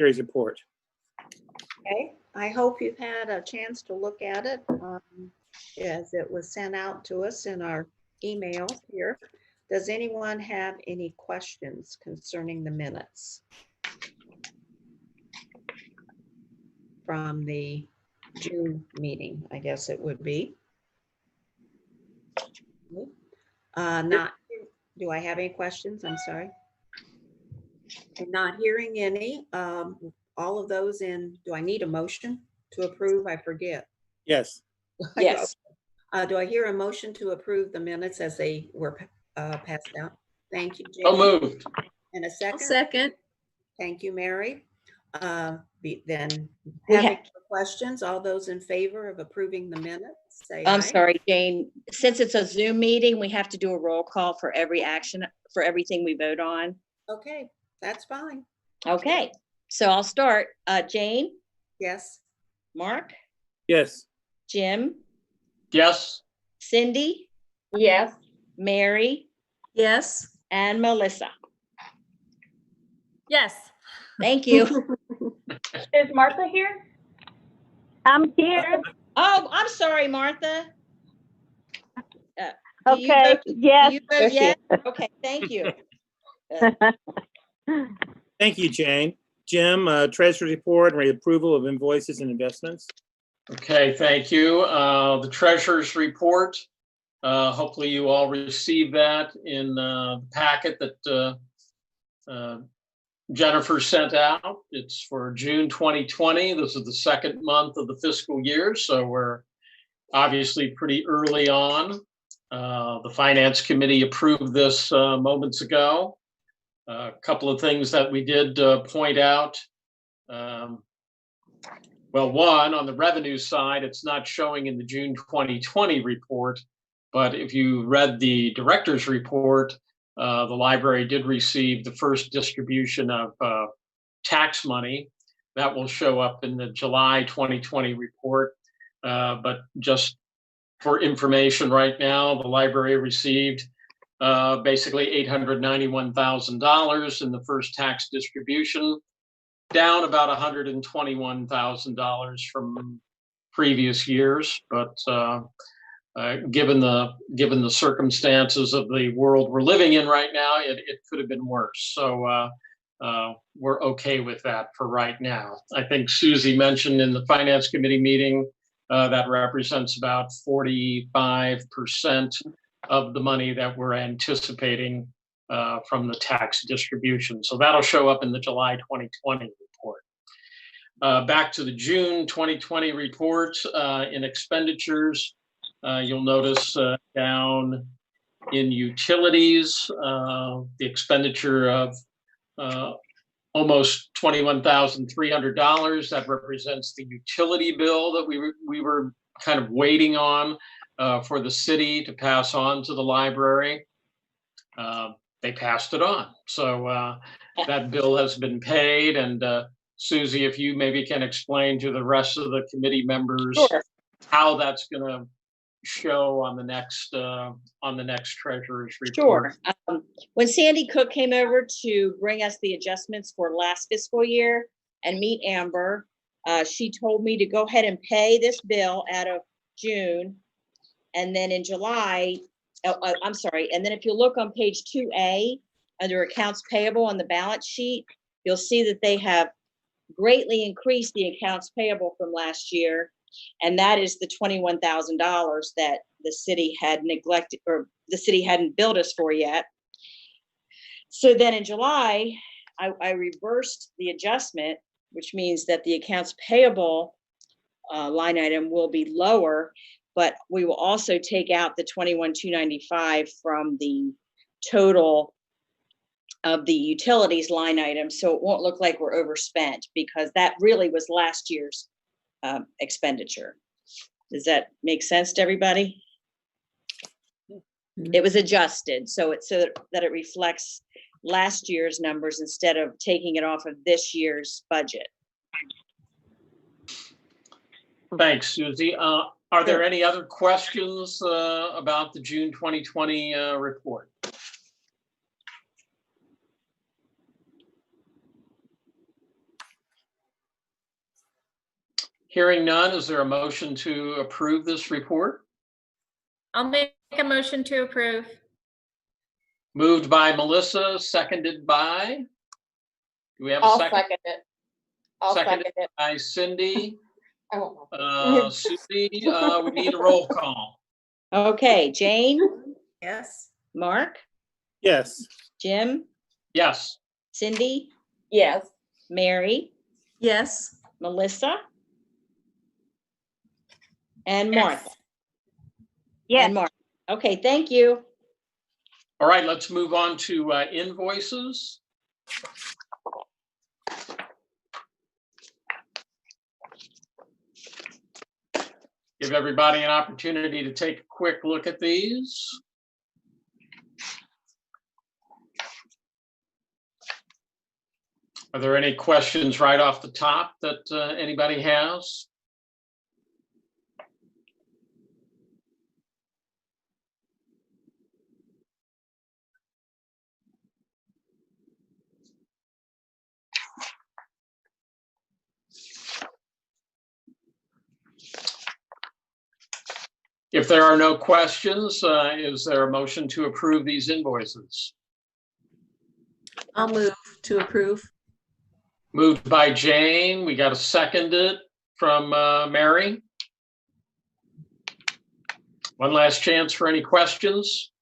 Mary's report. Okay, I hope you've had a chance to look at it as it was sent out to us in our emails here. Does anyone have any questions concerning the minutes from the June meeting? I guess it would be. Not, do I have any questions? I'm sorry. I'm not hearing any. All of those in, do I need a motion to approve? I forget. Yes. Yes. Do I hear a motion to approve the minutes as they were passed out? Thank you, So Jane. moved. And a I'll second? second. Thank you, Mary. Then We having have- no questions, all those in favor of approving the minutes, say I'm aye. sorry, Jane. Since it's a Zoom meeting, we have to do a roll call for every action, for everything we vote on. Okay, that's fine. Okay, so I'll start. Jane, Yes, Mark, Yes. Jim, Yes. Cindy, Yes. Mary, Yes. and Melissa. Yes. Thank you. Is Martha here? I'm here. Oh, I'm sorry, Martha. Do you Okay, vote- do yes. you vote yes? Okay, thank you. Thank you, Jane. Jim, treasurer's report and approval of invoices and investments. Okay, thank you. The treasurer's report. Hopefully you all received that in the packet that Jennifer sent out. It's for June 2020. This is the second month of the fiscal year, so we're obviously pretty early on. The Finance Committee approved this moments ago. A couple of things that we did point out. Well, one, on the revenue side, it's not showing in the June 2020 report, but if you read the director's report, the library did receive the first distribution of tax money. That will show up in the July 2020 report. But just for information right now, the library received basically $891,000 in the first tax distribution, down about $121,000 from previous years. But given the circumstances of the world we're living in right now, it could have been worse. So we're okay with that for right now. I think Susie mentioned in the Finance Committee meeting that represents about 45% of the money that we're anticipating from the tax distribution. So that'll show up in the July 2020 report. Back to the June 2020 report in expenditures. You'll notice down in utilities, the expenditure of almost $21,300. That represents the utility bill that we were kind of waiting on for the city to pass on to the library. They passed it on. So that bill has been paid. And Susie, if you maybe can explain to the rest of the committee members Sure. how that's going to show on the next treasurer's report. Sure. When Sandy Cook came over to bring us the adjustments for last fiscal year and meet Amber, she told me to go ahead and pay this bill out of June. And then in July, I'm sorry. And then if you look on page 2A under accounts payable on the balance sheet, you'll see that they have greatly increased the accounts payable from last year. And that is the $21,000 that the city had neglected, or the city hadn't billed us for yet. So then in July, I reversed the adjustment, which means that the accounts payable line item will be lower, but we will also take out the $21,295 from the total of the utilities line item. So it won't look like we're overspent, because that really was last year's expenditure. Does that make sense to everybody? It was adjusted so that it reflects last year's numbers instead of taking it off of this year's budget. Thanks, Susie. Are there any other questions about the June 2020 report? Hearing none, is there a motion to approve this report? I'll make a motion to approve. Moved by Melissa, seconded by? Do we have a I'll second? second it. I'll Seconded second it. by Cindy. I won't know. Susie, we need a roll call. Okay, Jane, Yes. Mark, Yes. Jim, Yes. Cindy, Yes. Mary, Yes. Melissa, and Martha. Yes. And Mark. Okay, thank you. All right, let's move on to invoices. Give everybody an opportunity to take a quick look at these. Are there any questions right off the top that anybody has? If there are no questions, is there a motion to approve these invoices? I'll move to approve. Moved by Jane. We got a seconded from Mary. One last chance for any questions.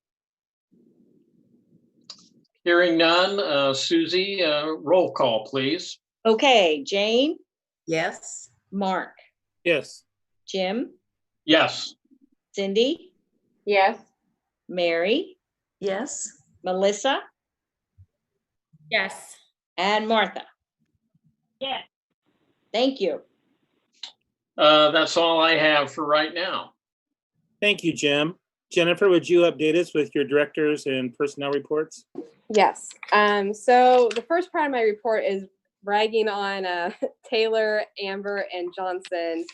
Hearing none, Susie, roll call, please. Okay, Jane, Yes. Mark, Yes. Jim, Yes. Cindy, Yes. Mary, Yes. Melissa, Yes. and Martha. Yes. Thank you. That's all I have for right now. Thank you, Jim. Jennifer, would you update us with your directors and personnel reports? Yes. So the first part of my report is bragging on Taylor, Amber, and Johnson.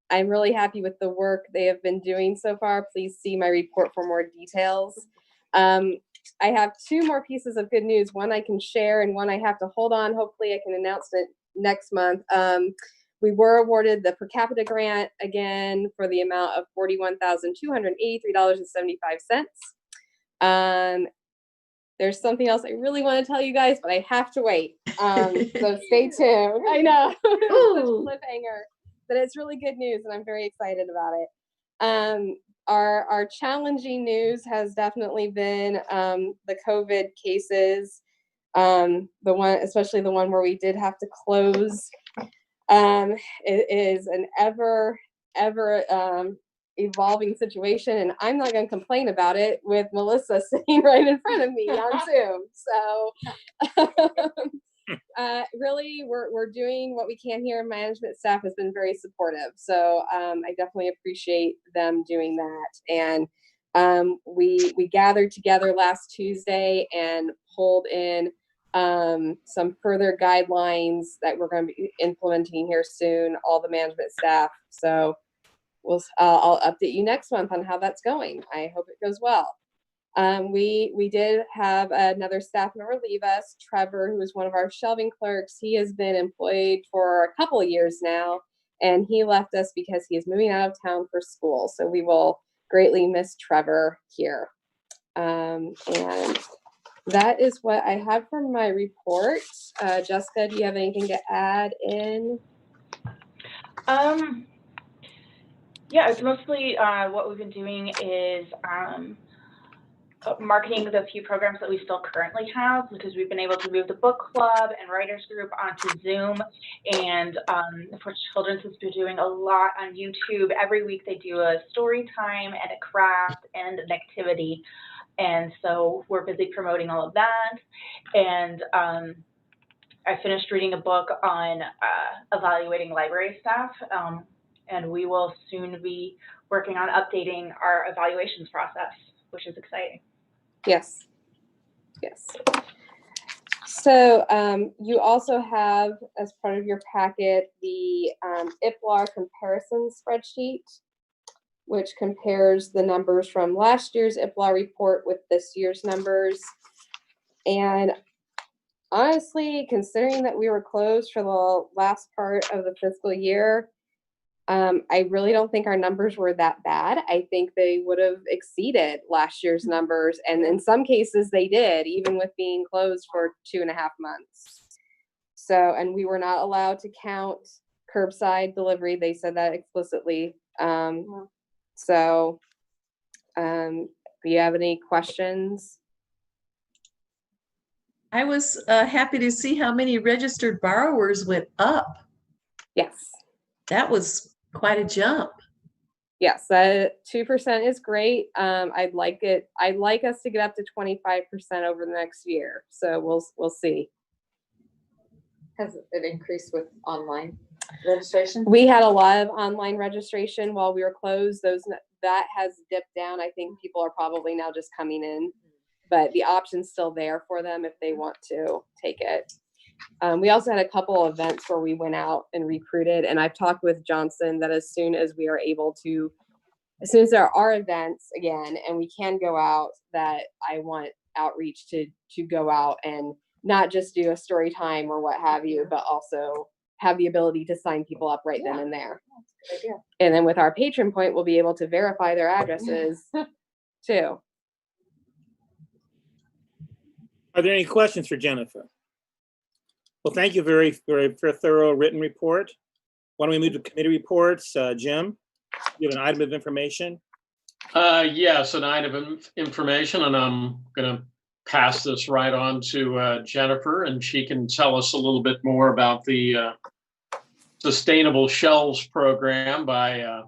I'm really happy with the work they have been doing so far. Please see my report for more details. I have two more pieces of good news. One I can share and one I have to hold on. Hopefully I can announce it next month. We were awarded the per capita grant again for the amount of $41,283.75. There's something else I really want to tell you guys, but I have to wait. So stay tuned. I know, such a cliffhanger, but it's really good news, and I'm very excited about it. Our challenging news has definitely been the COVID cases. Especially the one where we did have to close. It is an ever evolving situation, and I'm not going to complain about it with Melissa sitting right in front of me on Zoom. So really we're doing what we can here. Management staff has been very supportive, so I definitely appreciate them doing that. And we gathered together last Tuesday and pulled in some further guidelines that we're going to be implementing here soon, all the management staff. So I'll update you next month on how that's going. I hope it goes well. We did have another staff member leave us, Trevor, who is one of our shelving clerks. He has been employed for a couple of years now, and he left us because he is moving out of town for school. So we will greatly miss Trevor here. And that is what I have for my report. Jessica, do you have anything to add in? Yeah, it's mostly what we've been doing is marketing the few programs that we still currently have, because we've been able to move the book club and writers group onto Zoom, and for children's has been doing a lot on YouTube. Every week they do a story time and a craft and an activity, and so we're busy promoting all of that. And I finished reading a book on evaluating library staff, and we will soon be working on updating our evaluations process, which is exciting. Yes. Yes. So you also have, as part of your packet, the IPLAR comparison spreadsheet, which compares the numbers from last year's IPLAR report with this year's numbers. And honestly, considering that we were closed for the last part of the fiscal year, I really don't think our numbers were that bad. I think they would have exceeded last year's numbers. And in some cases they did, even with being closed for 2.5 months. So, and we were not allowed to count curbside delivery. They said that explicitly. Do you have any questions? I was happy to see how many registered borrowers went up. Yes. That was quite a jump. Yes, 2% is great. I'd like us to get up to 25% over the next year. So we'll see. Has it increased with online registration? We had a lot of online registration while we were closed. That has dipped down. I think people are probably now just coming in, but the option's still there for them if they want to take it. We also had a couple of events where we went out and recruited, and I've talked with Johnson that as soon as there are events again and we can go out, that I want outreach to go out and not just do a story time or what have you, but also have the ability to sign people up right then and there. And then with our patron point, we'll be able to verify their addresses too. Are there any questions for Jennifer? Well, thank you for a thorough written report. Why don't we move to committee reports? Jim, you have an item of information? Yes, an item of information, and I'm going to pass this right on to Jennifer, and she can tell us a little bit more about the Sustainable Shelves program by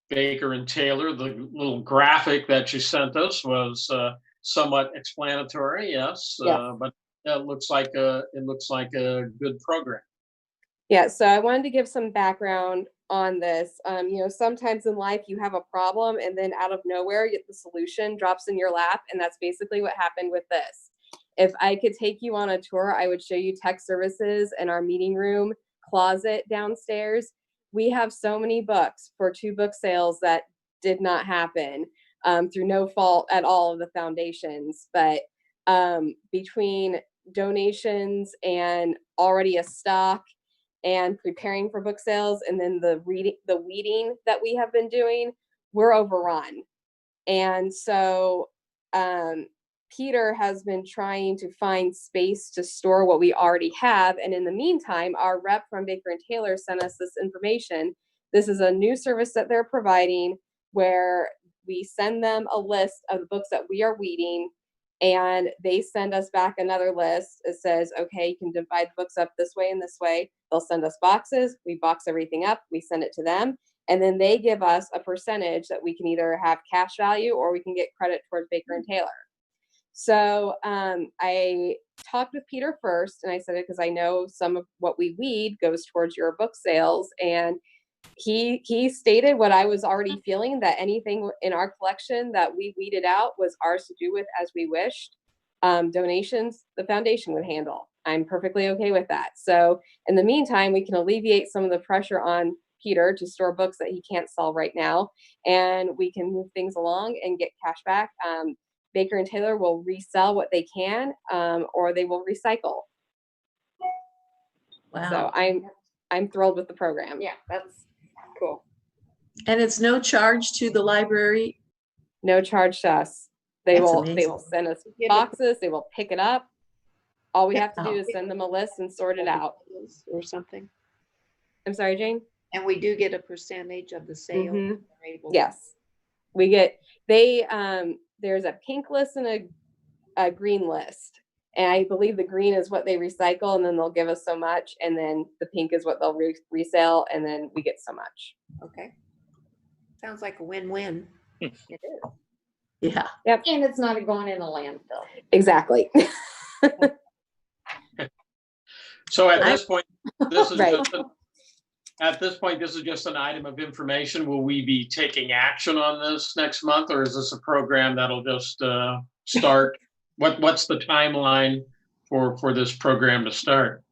Baker and Taylor. The little graphic that you sent us was somewhat explanatory, yes. But it looks like a good program. Yeah, so I wanted to give some background on this. Sometimes in life you have a problem and then out of nowhere the solution drops in your lap, and that's basically what happened with this. If I could take you on a tour, I would show you tech services and our meeting room closet downstairs. We have so many books for 2 book sales that did not happen through no fault at all of the foundations, but between donations and already a stock and preparing for book sales, and then the weeding that we have been doing, we're overrun. And so Peter has been trying to find space to store what we already have. And in the meantime, our rep from Baker and Taylor sent us this information. This is a new service that they're providing where we send them a list of the books that we are weeding, and they send us back another list. It says, okay, you can divide the books up this way and this way. They'll send us boxes. We box everything up. We send it to them. And then they give us a percentage that we can either have cash value or we can get credit towards Baker and Taylor. So I talked with Peter first, and I said it because I know some of what we weed goes towards your book sales. And he stated what I was already feeling, that anything in our collection that we weeded out was ours to do with as we wished. Donations, the foundation would handle. I'm perfectly okay with that. So in the meantime, we can alleviate some of the pressure on Peter to store books that he can't sell right now, and we can move things along and get cash back. Baker and Taylor will resell what they can, or they will recycle. Wow. So I'm thrilled with the program. Yeah, that's cool. And it's no charge to the library? No charge to us. They That's will amazing. send us boxes. They will pick it up. All we have to do is send them a list and sort it out. Or something. I'm sorry, Jane? And we do get a percentage of the sale. Mhm. They're able to- Yes. There's a pink list and a green list. And I believe the green is what they recycle, and then they'll give us so much. And then the pink is what they'll resell, and then we get so much. Okay. Sounds like a win-win. It is. Yeah. And it's not going in a landfill. Exactly. So at this point, this is Right. just an item of information. Will we be taking action on this next month, or is this a program that'll just start? What's the timeline for this program to start?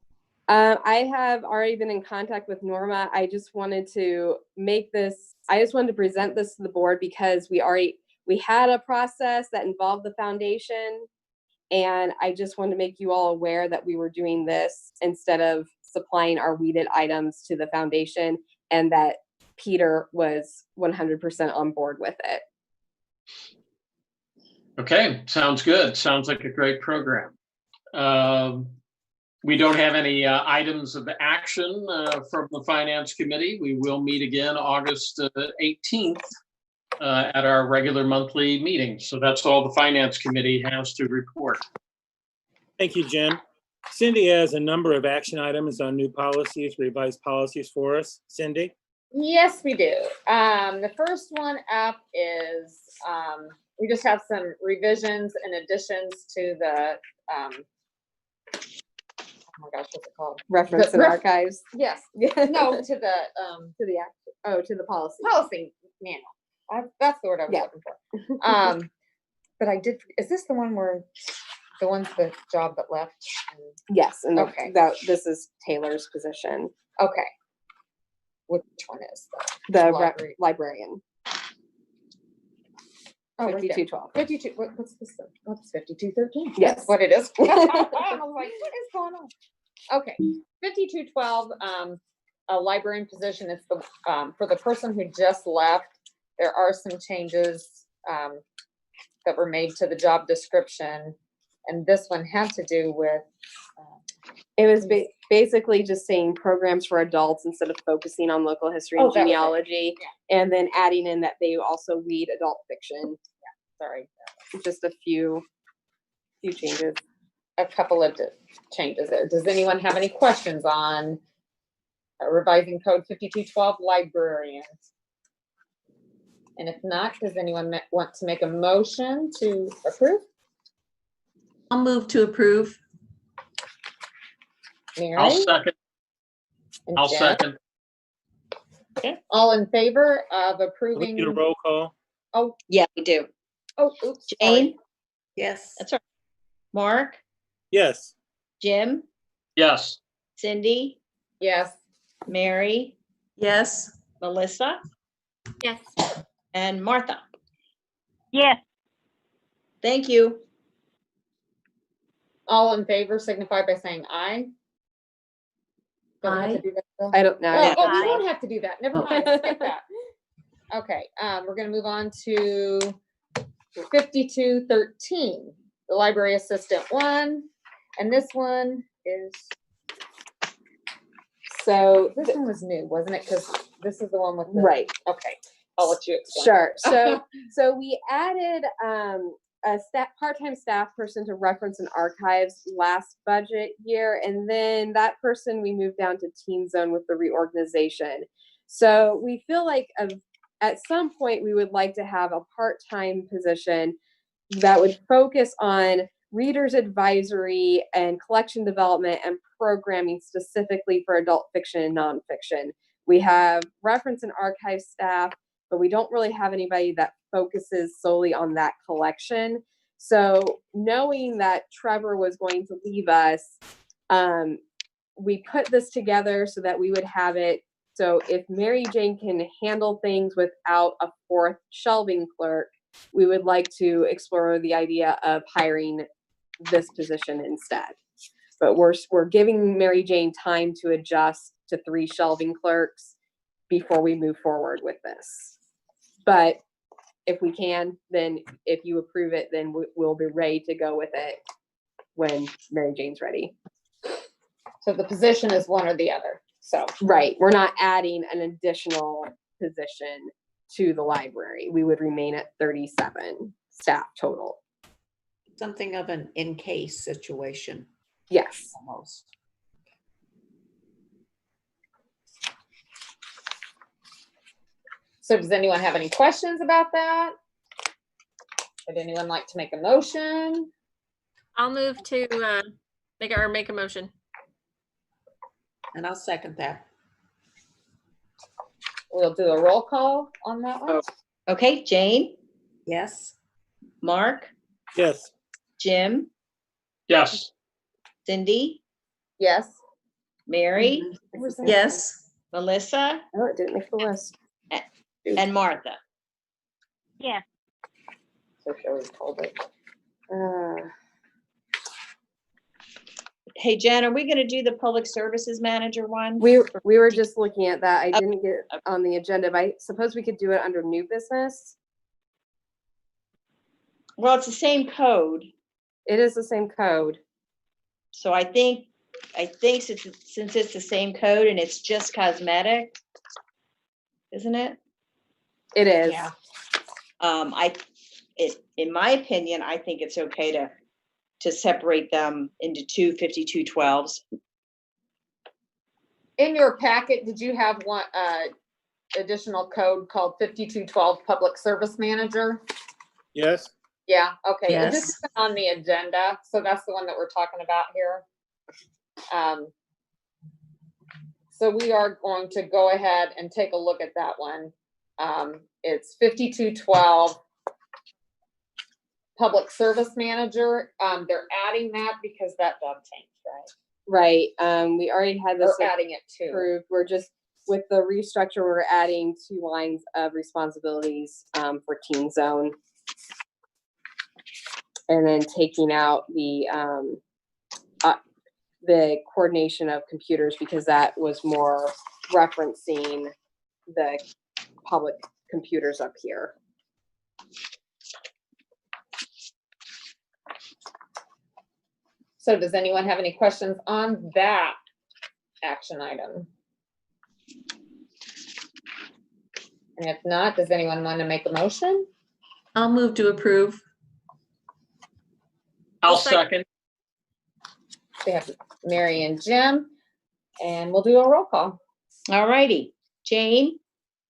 I have already been in contact with Norma. I just wanted to present this to the board because we had a process that involved the foundation. And I just wanted to make you all aware that we were doing this instead of supplying our weeded items to the foundation, and that Peter was 100% on board with it. Okay, sounds good. Sounds like a great program. We don't have any items of action from the Finance Committee. We will meet again August 18th at our regular monthly meeting. So that's all the Finance Committee has to report. Thank you, Jim. Cindy has a number of action items on new policies, revised policies for us. Cindy? Yes, we do. The first one up is, we just have some revisions and additions to the, oh my gosh, what's it called? Reference The and ref- archives. Yes, Yeah. no, to the, To the act. Oh, to the policy. policy manual. That's the word I was Yeah. looking for. But I did, is this the one where, the one's the job that left? Yes, and Okay. this is Taylor's position, Okay. Which one is the Library. librarian. Oh, right there. 5212. 52, what's this? What's 5213? Yes. That's what it is. I was like, what is going on? Okay, 5212, a librarian position. It's the, for the person who just left, there are some changes, that were made to the job description. And this one had to do with, It was basically just saying programs for adults instead of focusing on local history and Oh, that was it. genealogy, and then adding in that they also read adult fiction. sorry, Just a few changes. a couple of changes there. Does anyone have any questions on revising code 5212 librarians? And if not, does anyone want to make a motion to approve? I'll move to approve. Mary? I'll second. and I'll Jen? second. All in favor of We approving? need a roll call. Yeah, we do. Oh, oops. Jane? Yes. That's right. Mark? Yes. Jim? Yes. Cindy? Yes. Mary? Yes. Melissa? Yes. And Martha? Yes. Thank you. All in favor signify by saying aye. Don't we have to Aye. do that, Bill? I don't know. Oh, we Aye. don't have to do that. Never mind. Skip that. Okay, we're gonna move on to 5213, the library assistant one. And this one is, So, this one was new, wasn't it? Because this is the one with the. right. Okay, I'll let you explain. Sure. So we added a part-time staff person to reference and archives last budget year, and then that person we moved down to Teen Zone with the reorganization. So we feel like at some point we would like to have a part-time position that would focus on readers advisory and collection development and programming specifically for adult fiction and nonfiction. We have reference and archive staff, but we don't really have anybody that focuses solely on that collection. So knowing that Trevor was going to leave us, we put this together so that we would have it. So if Mary Jane can handle things without a fourth shelving clerk, we would like to explore the idea of hiring this position instead. But we're giving Mary Jane time to adjust to 3 shelving clerks before we move forward with this. But if we can, then if you approve it, then we'll be ready to go with it when Mary Jane's ready. So the position is one or the other. So. Right, we're not adding an additional position to the library. We would remain at 37 staff total. Something of an in case situation Yes. almost. So does anyone have any questions about that? Would anyone like to make a motion? I'll move to make a motion. And I'll second that. We'll do a roll call on that one. Okay, Jane? Yes. Mark? Yes. Jim? Yes. Cindy? Yes. Mary? Yes. Melissa? Oh, it didn't make the list. And Martha? Yes. So shall we hold it? Hey, Jen, are we gonna do the public services manager one? We were just looking at that. I didn't get on the agenda, but I suppose we could do it under new business. Well, it's the same code, It is the same code. so I think since it's the same code and it's just cosmetic, isn't it? It is. Yeah. In my opinion, I think it's okay to separate them into two 5212s. In your packet, did you have one, additional code called 5212 Public Service Manager? Yes. Yeah, okay. It Yes. just isn't on the agenda, so that's the one that we're talking about here. So we are going to go ahead and take a look at that one. It's 5212 Public Service Manager. They're adding that because that job changed, right? Right. We already had this They're adding it too. approved. We're just, with the restructure, we're adding 2 lines of responsibilities for Teen Zone. And then taking out the coordination of computers, because that was more referencing the public computers up here. So does anyone have any questions on that action item? And if not, does anyone want to make a motion? I'll move to approve. I'll second. We have Mary and Jim, and we'll do a roll call. All righty. Jane,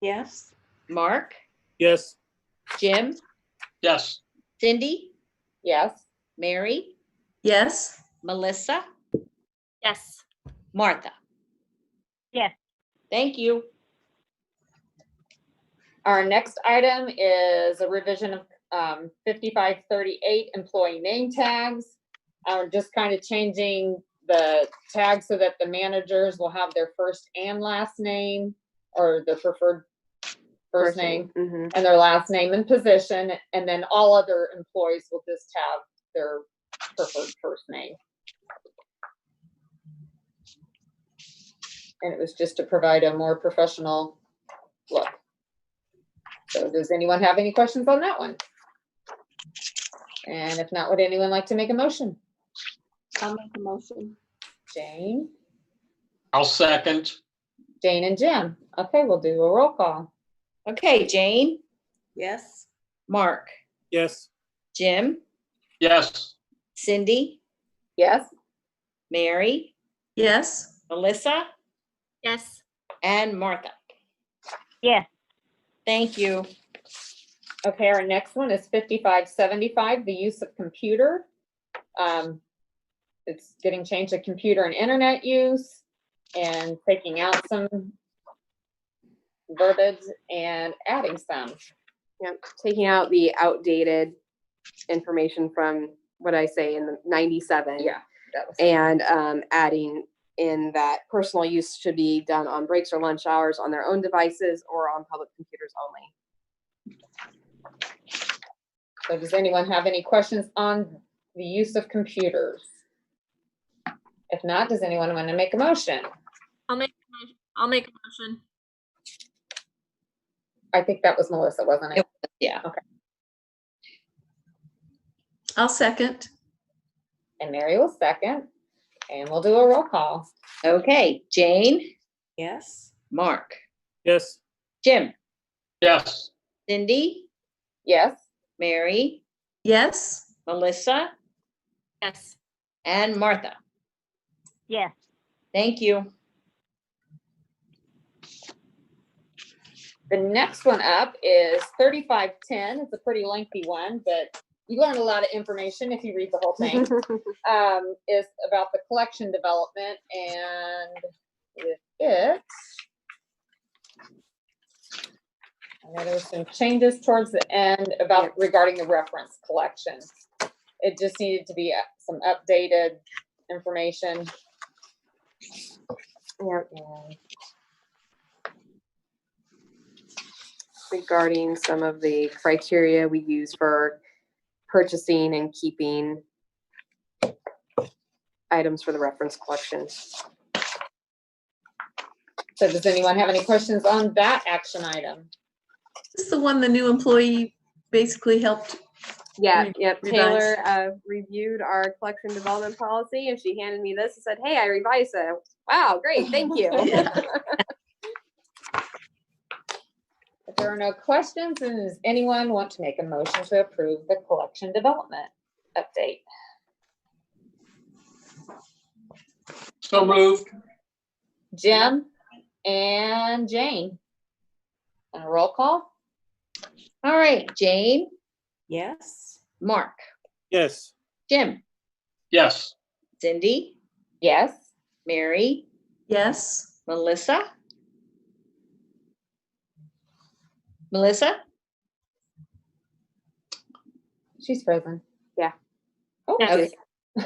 Yes. Mark, Yes. Jim, Yes. Cindy, Yes. Mary, Yes. Melissa, Yes. Martha. Yes. Thank you. Our next item is a revision of 5538 employee name tags. Just kind of changing the tag so that the managers will have their first and last name, or the preferred first name Mhm. and their last name and position, and then all other employees will just have their preferred first name. And it was just to provide a more professional look. So does anyone have any questions on that one? And if not, would anyone like to make a motion? I'll make a motion. Jane, I'll second. Jane and Jim. Okay, we'll do a roll call. Okay, Jane, Yes. Mark, Yes. Jim, Yes. Cindy, Yes? Mary, Yes. Melissa, Yes. and Martha. Yes. Thank you. Okay, our next one is 5575, the use of computer. It's getting changed to computer and internet use, and taking out some verbiage and adding some. Yep. Taking out the outdated information from what I say in the 97. Yeah, that was. And adding in that personal use should be done on breaks or lunch hours on their own devices or on public computers only. So does anyone have any questions on the use of computers? If not, does anyone want to make a motion? I'll make a motion. I think that was Melissa, wasn't it? Yeah. I'll second. And Mary will second, and we'll do a roll call. Okay, Jane, Yes. Mark, Yes. Jim, Yes. Cindy, Yes? Mary, Yes. Melissa, Yes. and Martha. Yes. Thank you. The next one up is 3510. It's a pretty lengthy one, but you learn a lot of information if you read the whole thing. Is about the collection development, and with it, I know there were some changes towards the end about regarding the reference collection. It just needed to be some updated information. Yeah. And Regarding some of the criteria we use for purchasing and keeping items for the reference collection. So does anyone have any questions on that action item? This is the one the new employee basically helped. Yeah, yep. Revise. Taylor reviewed our collection development policy, and she handed me this and said, "Hey, I revised it." Wow, great, thank you. If there are no questions, then does anyone want to make a motion to approve the collection development update? So moved. Jim and Jane. And a roll call? All right, Jane, Yes. Mark, Yes. Jim, Yes. Cindy, Yes. Mary, Yes. Melissa? Melissa? She's frozen. Yeah. Oh, Okay.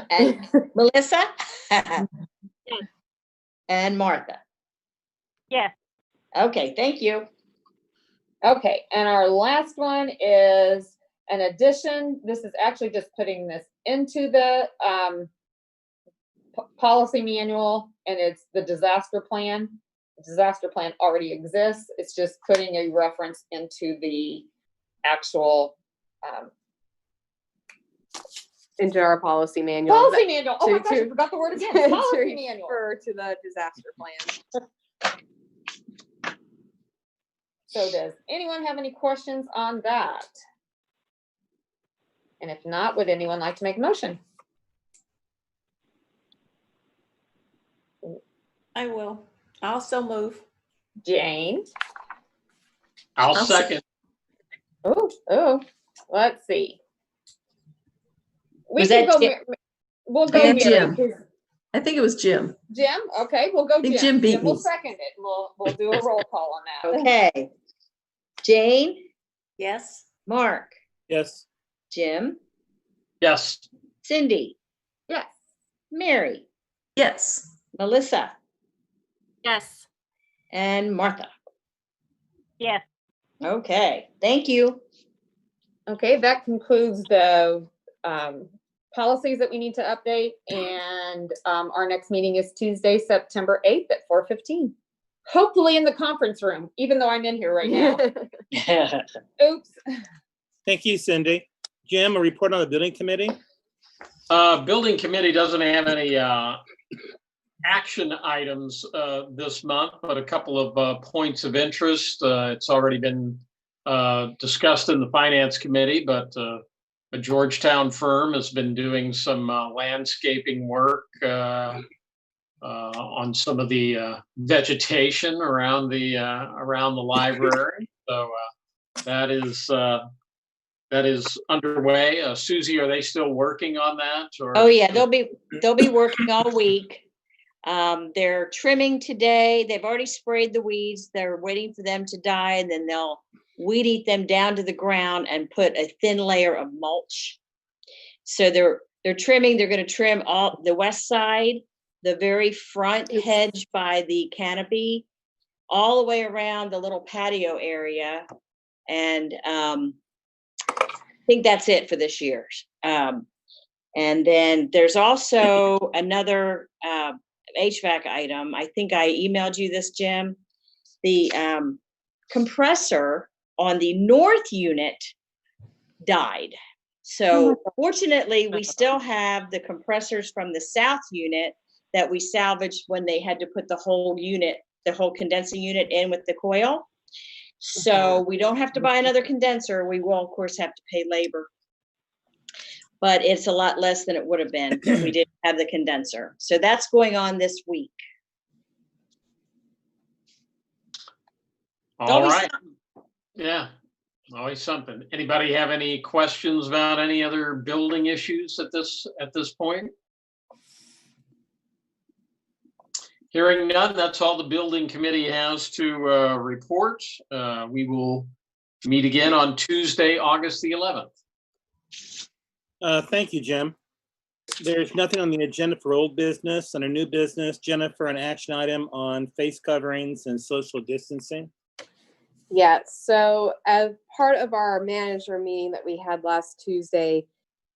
And Melissa? And Martha? Yes. Okay, thank you. okay. And our last one is an addition. This is actually just putting this into the policy manual, and it's the disaster plan. The disaster plan already exists. It's just putting a reference into the actual Into our policy manual. policy manual. Oh my to- gosh, I to- forgot the word again. to Policy manual. refer to the disaster plan. So does anyone have any questions on that? And if not, would anyone like to make a motion? I will. I'll also move. Jane? I'll I'll second. Oh, let's see. We Was can that go, Jim? we'll go I think Mary, Jim. 'cause- I think it was Jim. Jim, okay, we'll go I think Jim. Jim beat will me. second it. We'll do a roll call on that. Okay. Jane, Yes. Mark, Yes. Jim, Yes. Cindy, Yes. Mary, Yes. Melissa, Yes. and Martha. Yes. Okay, thank you. Okay, that concludes the policies that we need to update, and our next meeting is Tuesday, September 8th at 4:15. Hopefully in the conference room, even though I'm in here right now. Oops. Thank you, Cindy. Jim, a report on the building committee? Building committee doesn't have any action items this month, but a couple of points of interest. It's already been discussed in the finance committee, but a Georgetown firm has been doing some landscaping work on some of the vegetation around the library. So that is underway. Susie, are they still working on that? Or? Oh, yeah, they'll be working all week. They're trimming today. They've already sprayed the weeds. They're waiting for them to die, and then they'll weed eat them down to the ground and put a thin layer of mulch. So they're trimming. They're going to trim all the west side, the very front hedge by the canopy, all the way around the little patio area. And I think that's it for this year. And then there's also another HVAC item. I think I emailed you this, Jim. The compressor on the north unit died. So fortunately, we still have the compressors from the south unit that we salvaged when they had to put the whole unit, the whole condensing unit in with the coil. So we don't have to buy another condenser. We will, of course, have to pay labor. But it's a lot less than it would have been if we didn't have the condenser. So that's going on this week. All Always right. Yeah, always something. Anybody have any questions about any other building issues at this point? Hearing none, that's all the building committee has to report. We will meet again on Tuesday, August the 11th. Thank you, Jim. There's nothing on the agenda for old business. Under new business, Jennifer, an action item on face coverings and social distancing. Yeah, so as part of our manager meeting that we had last Tuesday,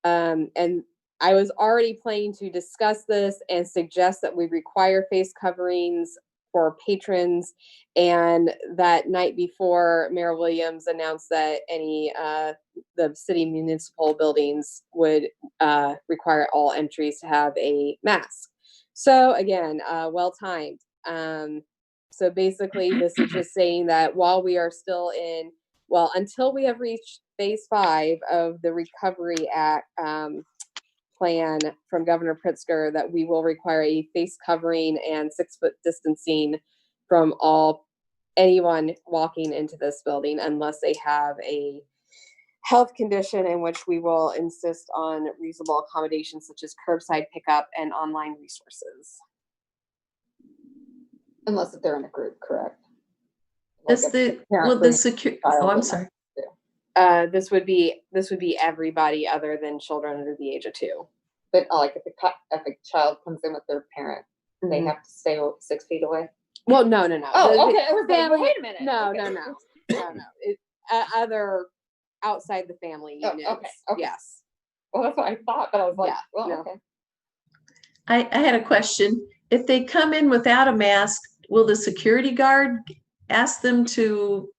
and I was already planning to discuss this and suggest that we require face coverings for patrons. And that night before, Mayor Williams announced that the city municipal buildings would require all entries to have a mask. So again, well timed. So basically, this is just saying that while we are still until we have reached phase 5 of the Recovery Act plan from Governor Pritzker, that we will require a face covering and 6-foot distancing from anyone walking into this building unless they have a health condition, in which we will insist on reasonable accommodations such as curbside pickup and online resources. Unless if they're in a group, correct? Does Like the, a parent will the brings security, a child oh, I'm with sorry. This would be everybody other than children under the age of 2. But like if a child comes in with their parent, they have to stay 6 feet away. Well, no. Oh, okay. I was like, family- wait a minute. No, Okay. no. Other outside the family Oh, units. okay. Yes. Well, that's what I thought, but I was like, Yeah, well, no. okay. I had a question. If they come in without a mask, will the security guard ask them to,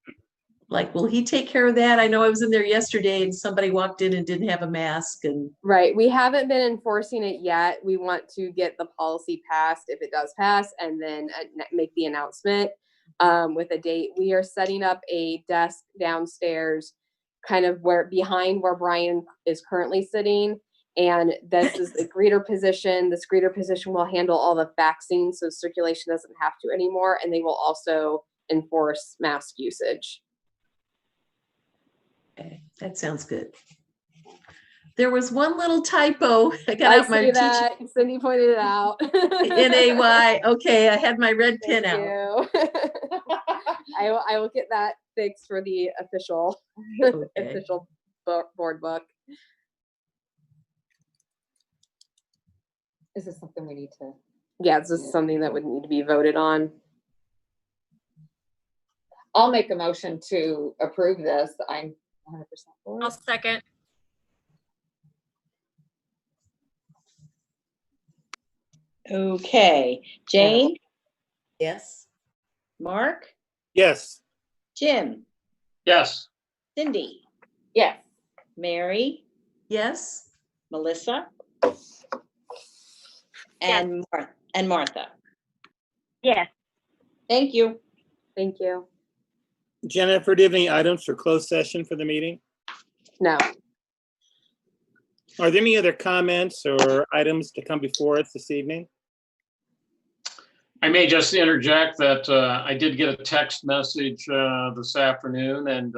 like, will he take care of that? I know I was in there yesterday and somebody walked in and didn't have a mask and. Right. We haven't been enforcing it yet. We want to get the policy passed if it does pass, and then make the announcement with a date. We are setting up a desk downstairs, kind of behind where Brian is currently sitting. And this is the greeter position. This greeter position will handle all the faxing, so circulation doesn't have to anymore. And they will also enforce mask usage. Okay, that sounds good. There was one little typo. I got out my see that. Cindy pointed it out. NAY. Okay, I had my red Thank pen out. you. I will get that fixed for the official Okay. official board book. Is this something we need to? Yeah, this is something that would need to be voted on. I'll make a motion to approve this. I'm 100% for I'll it. second. Okay, Jane, Yes. Mark, Yes. Jim, Yes. Cindy, Yes. Mary, Yes. Melissa, and Martha. Yes. Thank you. Thank you. Jennifer, do you have any items for closed session for the meeting? No. Are there any other comments or items to come before us this evening? I may just interject that I did get a text message this afternoon, and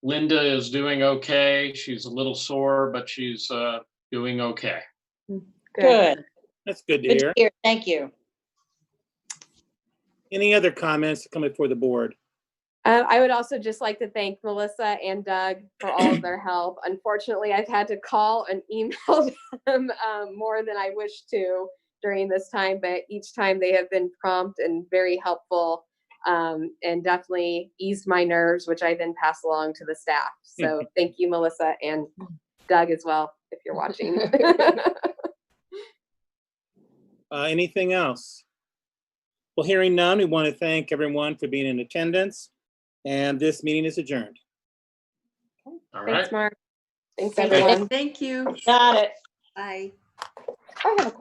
Linda is doing okay. She's a little sore, but she's doing okay. Good. That's good to Good hear. to hear. Thank you. Any other comments to come before the board? I would also just like to thank Melissa and Doug for all of their help. Unfortunately, I've had to call and email them more than I wish to during this time, but each time they have been prompt and very helpful, and definitely eased my nerves, which I then pass along to the staff. So thank you, Melissa, and Doug as well, if you're watching. Anything else? Well, hearing none, we want to thank everyone for being in attendance, and this meeting is adjourned. All right. Thanks, Mark. Thanks, Thank everyone. Thank you. Got it. Bye. I have a question.